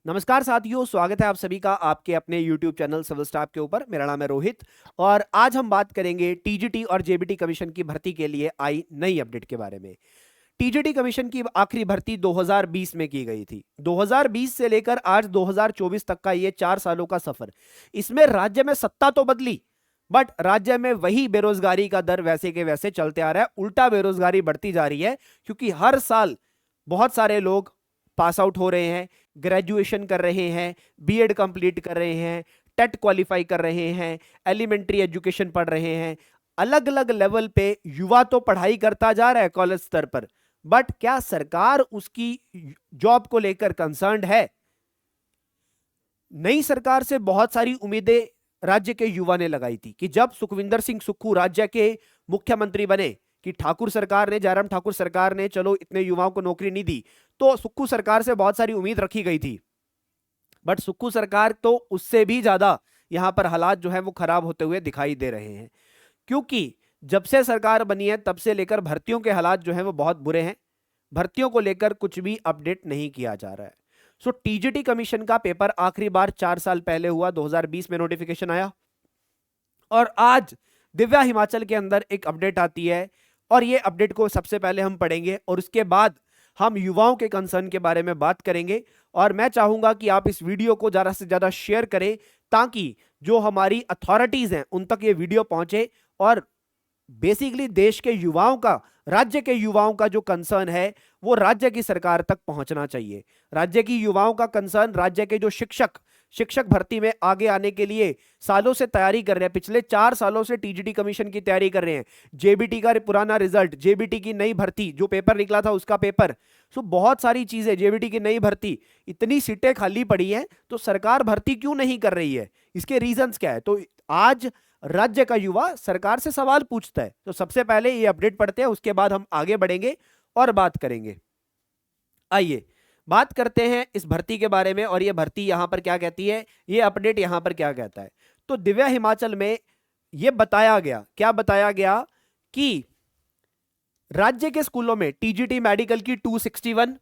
नमस्कार साथियों, स्वागत है आप सभी का आपके अपने YouTube चैनल सिविल स्टाफ के ऊपर। मेरा नाम है रोहित और आज हम बात करेंगे टीजीटी और जेबीटी कमीशन की भर्ती के लिए आई नई अपडेट के बारे में। टीजीटी कमीशन की आखिरी भर्ती 2020 में की गई थी। 2020 से लेकर आज 2024 तक का ये 4 सालों का सफर। इसमें राज्य में सत्ता तो बदली, बट राज्य में वही बेरोजगारी का दर वैसे के वैसे चलते आ रहा है। उल्टा बेरोजगारी बढ़ती जा रही है क्योंकि हर साल बहुत सारे लोग पास आउट हो रहे हैं, ग्रेजुएशन कर रहे हैं, बीएड कंप्लीट कर रहे हैं, टेट क्वालिफाई कर रहे हैं, एलिमेंट्री एजुकेशन पढ़ रहे हैं। अलग अलग लेवल पे युवा तो पढ़ाई करता जा रहा है कॉलेज स्तर पर, बट क्या सरकार उसकी जॉब को लेकर कंसर्न्ड है? नई सरकार से बहुत सारी उम्मीदें राज्य के युवा ने लगाई थी कि जब सुखविंदर सिंह सुक्खू राज्य के मुख्यमंत्री बने कि ठाकुर सरकार ने, जयराम ठाकुर सरकार ने चलो इतने युवाओं को नौकरी नहीं दी, तो सुक्खू सरकार से बहुत सारी उम्मीद रखी गई थी। बट सुक्खू सरकार तो उससे भी ज्यादा यहां पर हालात जो है वो खराब होते हुए दिखाई दे रहे हैं, क्योंकि जब से सरकार बनी है तब से लेकर भर्तियों के हालात जो है वो बहुत बुरे हैं। भर्तियों को लेकर कुछ भी अपडेट नहीं किया जा रहा है। सो टीजीटी कमीशन का पेपर आखिरी बार 4 साल पहले हुआ, 2020 में नोटिफिकेशन आया और आज दिव्या हिमाचल के अंदर एक अपडेट आती है और ये अपडेट को सबसे पहले हम पढ़ेंगे और उसके बाद हम युवाओं के कंसर्न के बारे में बात करेंगे। और मैं चाहूंगा कि आप इस वीडियो को ज्यादा से ज्यादा शेयर करें ताकि जो हमारी अथॉरिटीज हैं उन तक ये वीडियो पहुंचे और बेसिकली देश के युवाओं का, राज्य के युवाओं का जो कंसर्न है वो राज्य की सरकार तक पहुंचना चाहिए। राज्य की युवाओं का कंसर्न, राज्य के जो शिक्षक भर्ती में आगे आने के लिए सालों से तैयारी कर रहे हैं, पिछले 4 सालों से टीजीटी कमीशन की तैयारी कर रहे हैं, जेबीटी का पुराना रिजल्ट, जेबीटी की नई भर्ती जो पेपर निकला था उसका पेपर, सो बहुत सारी चीजें, जेबीटी की नई भर्ती, इतनी सीटें खाली पड़ी हैं तो सरकार भर्ती क्यों नहीं कर रही है, इसके रीजंस क्या है? तो आज राज्य का युवा सरकार से सवाल पूछता है। तो सबसे पहले ये अपडेट पढ़ते हैं, उसके बाद हम आगे बढ़ेंगे और बात करेंगे। आइए बात करते हैं इस भर्ती के बारे में और ये भर्ती यहां पर क्या कहती है, ये अपडेट यहां पर क्या कहता है। तो दिव्या हिमाचल में ये बताया गया, क्या बताया गया कि राज्य के स्कूलों में टीजीटी मेडिकल की 261,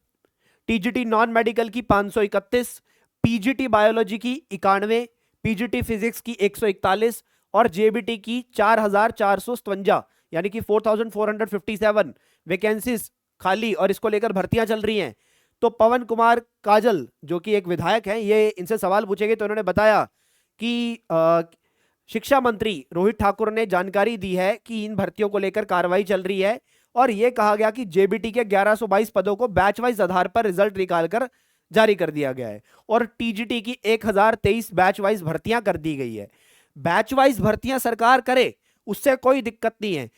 टीजीटी नॉन मेडिकल की 531, पीजीटी बायोलॉजी की 91, पीजीटी फिजिक्स की 141 और जेबीटी की 4457 यानी कि 4457 वैकेंसीज खाली और इसको लेकर भर्तियां चल रही हैं। तो पवन कुमार काजल जो कि एक विधायक हैं, ये इनसे सवाल पूछेंगे तो उन्होंने बताया कि शिक्षा मंत्री रोहित ठाकुर ने जानकारी दी है कि इन भर्तियों को लेकर कार्रवाई चल रही है और यह कहा गया कि जेबीटी के 1122 पदों को बैच वाइज आधार पर रिजल्ट निकालकर जारी कर दिया गया है और टीजीटी की 1023 बैच वाइज भर्तियां कर दी गई है। बैच वाइज भर्तियां सरकार करे उससे कोई दिक्कत नहीं है,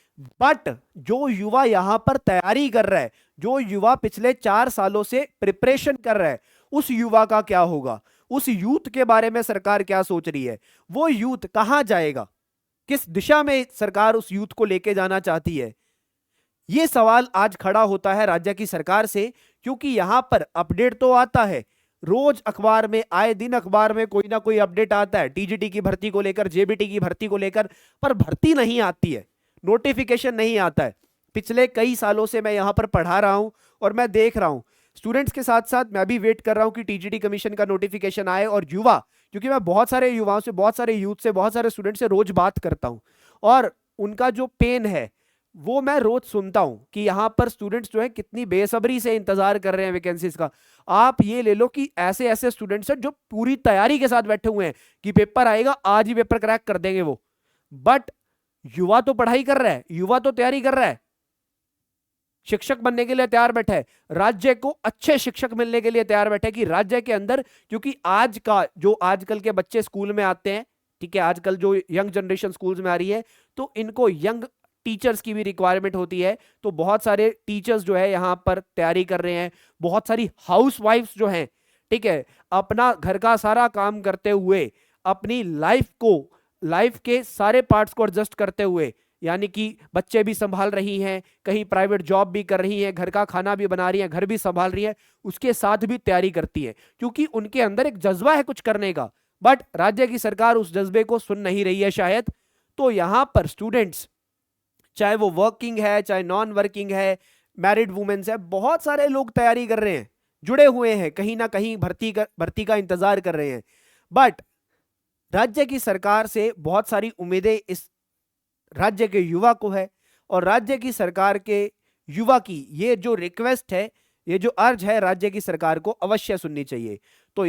बट जो युवा यहां पर तैयारी कर रहा है, जो युवा पिछले 4 सालों से प्रिपरेशन कर रहा है, उस युवा का क्या होगा? उस यूथ के बारे में सरकार क्या सोच रही है? वो यूथ कहां जाएगा? किस दिशा में सरकार उस यूथ को लेके जाना चाहती है? यह सवाल आज खड़ा होता है राज्य की सरकार से, क्योंकि यहां पर अपडेट तो आता है, रोज अखबार में, आए दिन अखबार में कोई ना कोई अपडेट आता है टीजीटी की भर्ती को लेकर, जेबीटी की भर्ती को लेकर, पर भर्ती नहीं आती है, नोटिफिकेशन नहीं आता है। पिछले कई सालों से मैं यहां पर पढ़ा रहा हूं और मैं देख रहा हूं, स्टूडेंट्स के साथ साथ मैं भी वेट कर रहा हूं कि टीजीटी कमीशन का नोटिफिकेशन आए। और युवा, क्योंकि मैं बहुत सारे युवाओं से, बहुत सारे यूथ से, बहुत सारे स्टूडेंट से रोज बात करता हूं और उनका जो पेन है वो मैं रोज सुनता हूं कि यहां पर स्टूडेंट्स जो है कितनी बेसब्री से इंतजार कर रहे हैं वैकेंसीज का। आप ये ले लो कि ऐसे ऐसे स्टूडेंट्स हैं जो पूरी तैयारी के साथ बैठे हुए हैं कि पेपर आएगा, आज ही पेपर क्रैक कर देंगे वो, बट युवा तो पढ़ाई कर रहा है, युवा तो तैयारी कर रहा है, शिक्षक बनने के लिए तैयार बैठा है, राज्य को अच्छे शिक्षक मिलने के लिए तैयार बैठा है कि राज्य के अंदर, क्योंकि आज का जो आजकल के बच्चे स्कूल में आते हैं, ठीक है, आजकल जो यंग जनरेशन स्कूल्स में आ रही है, तो इनको यंग टीचर्स की भी रिक्वायरमेंट होती है। तो बहुत सारे टीचर्स जो है यहां पर तैयारी कर रहे हैं, बहुत सारी हाउसवाइफ्स जो हैं, ठीक है, अपना घर का सारा काम करते हुए, अपनी लाइफ के सारे पार्ट्स को एडजस्ट करते हुए, यानी कि बच्चे भी संभाल रही हैं, कहीं प्राइवेट जॉब भी कर रही हैं, घर का खाना भी बना रही हैं, घर भी संभाल रही हैं, उसके साथ भी तैयारी करती हैं, क्योंकि उनके अंदर एक जज्बा है कुछ करने का, बट राज्य की सरकार उस जज्बे को सुन नहीं रही है शायद। तो यहां पर स्टूडेंट्स, चाहे वो वर्किंग है, चाहे नॉन वर्किंग है, मैरिड वुमेन्स है, बहुत सारे लोग तैयारी कर रहे हैं, जुड़े हुए हैं, कहीं ना कहीं भर्ती का इंतजार कर रहे हैं, बट राज्य की सरकार से बहुत सारी उम्मीदें इस राज्य के युवा को है, और राज्य की सरकार के युवा की ये जो रिक्वेस्ट है, ये जो अर्ज है, राज्य की सरकार को अवश्य सुननी चाहिए। तो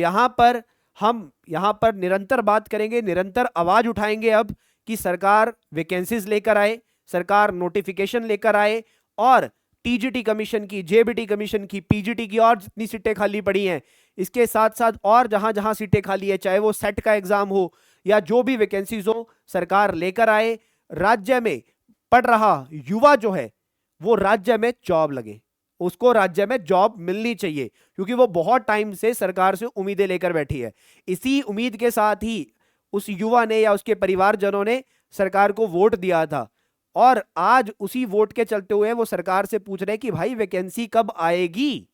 हम यहां पर निरंतर बात करेंगे, निरंतर आवाज उठाएंगे अब कि सरकार वैकेंसीज लेकर आए, सरकार नोटिफिकेशन लेकर आए, और टीजीटी कमीशन की, जेबीटी कमीशन की, पीजीटी की और जितनी सीटें खाली पड़ी हैं, इसके साथ साथ और जहां जहां सीटें खाली है, चाहे वो सेट का एग्जाम हो या जो भी वैकेंसीज हो, सरकार लेकर आए। राज्य में पढ़ रहा युवा जो है वो राज्य में जॉब लगे, उसको राज्य में जॉब मिलनी चाहिए, क्योंकि वो बहुत टाइम से सरकार से उम्मीदें लेकर बैठी है। इसी उम्मीद के साथ ही उस युवा ने या उसके परिवारजनों ने सरकार को वोट दिया था, और आज उसी वोट के चलते हुए वो सरकार से पूछ रहे हैं कि भाई वैकेंसी कब आएगी,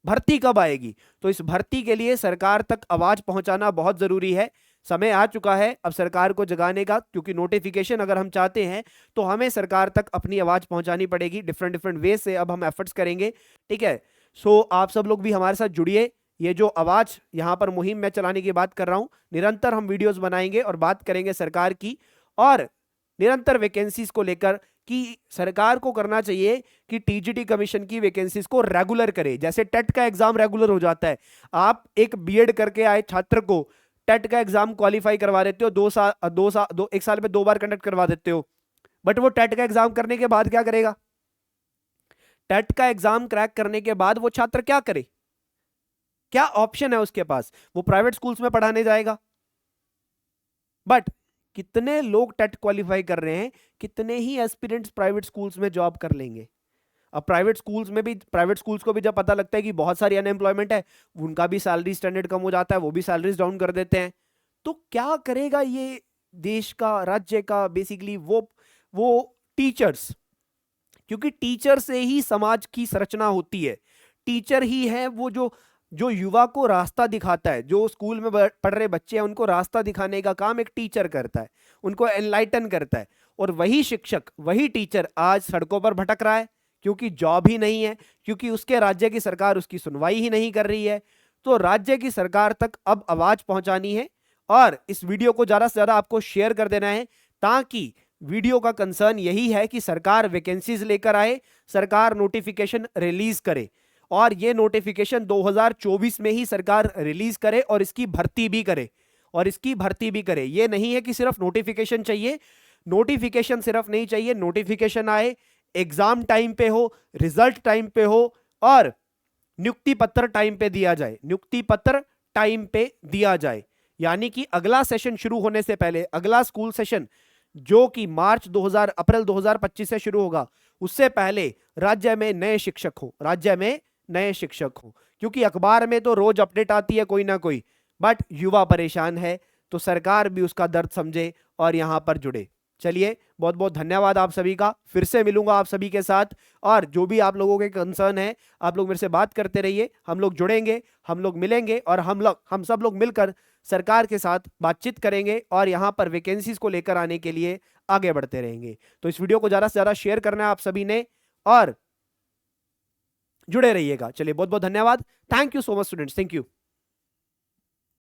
भर्ती कब आएगी। तो इस भर्ती के लिए सरकार तक आवाज पहुंचाना बहुत जरूरी है। समय आ चुका है अब सरकार को जगाने का, क्योंकि नोटिफिकेशन अगर हम चाहते हैं तो हमें सरकार तक अपनी आवाज पहुंचानी पड़ेगी। डिफरेंट डिफरेंट वे से अब हम एफर्ट्स करेंगे, ठीक है। सो आप सब लोग भी हमारे साथ जुड़िए। ये जो आवाज यहां पर मुहिम में चलाने की बात कर रहा हूं, निरंतर हम वीडियोस बनाएंगे और बात करेंगे सरकार की, और निरंतर वैकेंसीज को लेकर कि सरकार को करना चाहिए कि टीजीटी कमीशन की वैकेंसीज को रेगुलर करे। जैसे टेट का एग्जाम रेगुलर हो जाता है, आप एक बीएड करके आए छात्र को टेट का एग्जाम क्वालिफाई करवा देते हो, एक साल में 2 बार कंडक्ट करवा देते हो, बट वो टेट का एग्जाम करने के बाद क्या करेगा? टेट का एग्जाम क्रैक करने के बाद वो छात्र क्या करे? क्या ऑप्शन है उसके पास? वो प्राइवेट स्कूल्स में पढ़ाने जाएगा। बट कितने लोग टेट क्वालिफाई कर रहे हैं, कितने ही एस्पिरेंट्स प्राइवेट स्कूल्स में जॉब कर लेंगे? अब प्राइवेट स्कूल्स को भी जब पता लगता है कि बहुत सारी अनएम्प्लॉयमेंट है, उनका भी सैलरी स्टैंडर्ड कम हो जाता है, वो भी सैलरीज डाउन कर देते हैं। तो क्या करेगा ये देश का, राज्य का, बेसिकली वो टीचर्स, क्योंकि टीचर से ही समाज की संरचना होती है। टीचर ही है वो जो जो युवा को रास्ता दिखाता है। जो स्कूल में पढ़ रहे बच्चे हैं उनको रास्ता दिखाने का काम एक टीचर करता है, उनको एनलाइटन करता है। और वही शिक्षक, वही टीचर आज सड़कों पर भटक रहा है, क्योंकि जॉब ही नहीं है, क्योंकि उसके राज्य की सरकार उसकी सुनवाई ही नहीं कर रही है। तो राज्य की सरकार तक अब आवाज पहुंचानी है, और इस वीडियो को ज्यादा से ज्यादा आपको शेयर कर देना है, ताकि वीडियो का कंसर्न यही है कि सरकार वैकेंसीज लेकर आए, सरकार नोटिफिकेशन रिलीज करे, और ये नोटिफिकेशन 2024 में ही सरकार रिलीज करे, और इसकी भर्ती भी करे। ये नहीं है कि सिर्फ नोटिफिकेशन चाहिए, नोटिफिकेशन सिर्फ नहीं चाहिए, नोटिफिकेशन आए, एग्जाम टाइम पे हो, रिजल्ट टाइम पे हो, और नियुक्ति पत्र टाइम पे दिया जाए, यानी कि अगला सेशन शुरू होने से पहले, अगला स्कूल सेशन जो कि अप्रैल 2025 से शुरू होगा, उससे पहले राज्य में नए शिक्षक हो, क्योंकि अखबार में तो रोज अपडेट आती है कोई ना कोई, बट युवा परेशान है, तो सरकार भी उसका दर्द समझे और यहां पर जुड़े। चलिए, बहुत बहुत धन्यवाद आप सभी का। फिर से मिलूंगा आप सभी के साथ, और जो भी आप लोगों के कंसर्न है, आप लोग मेरे से बात करते रहिए, हम लोग जुड़ेंगे, हम लोग मिलेंगे, और हम सब लोग मिलकर सरकार के साथ बातचीत करेंगे, और यहां पर वैकेंसीज को लेकर आने के लिए आगे बढ़ते रहेंगे। तो इस वीडियो को ज्यादा से ज्यादा शेयर करना है आप सभी ने, और जुड़े रहिएगा। चलिए, बहुत बहुत धन्यवाद। Thank you so much students, thank you.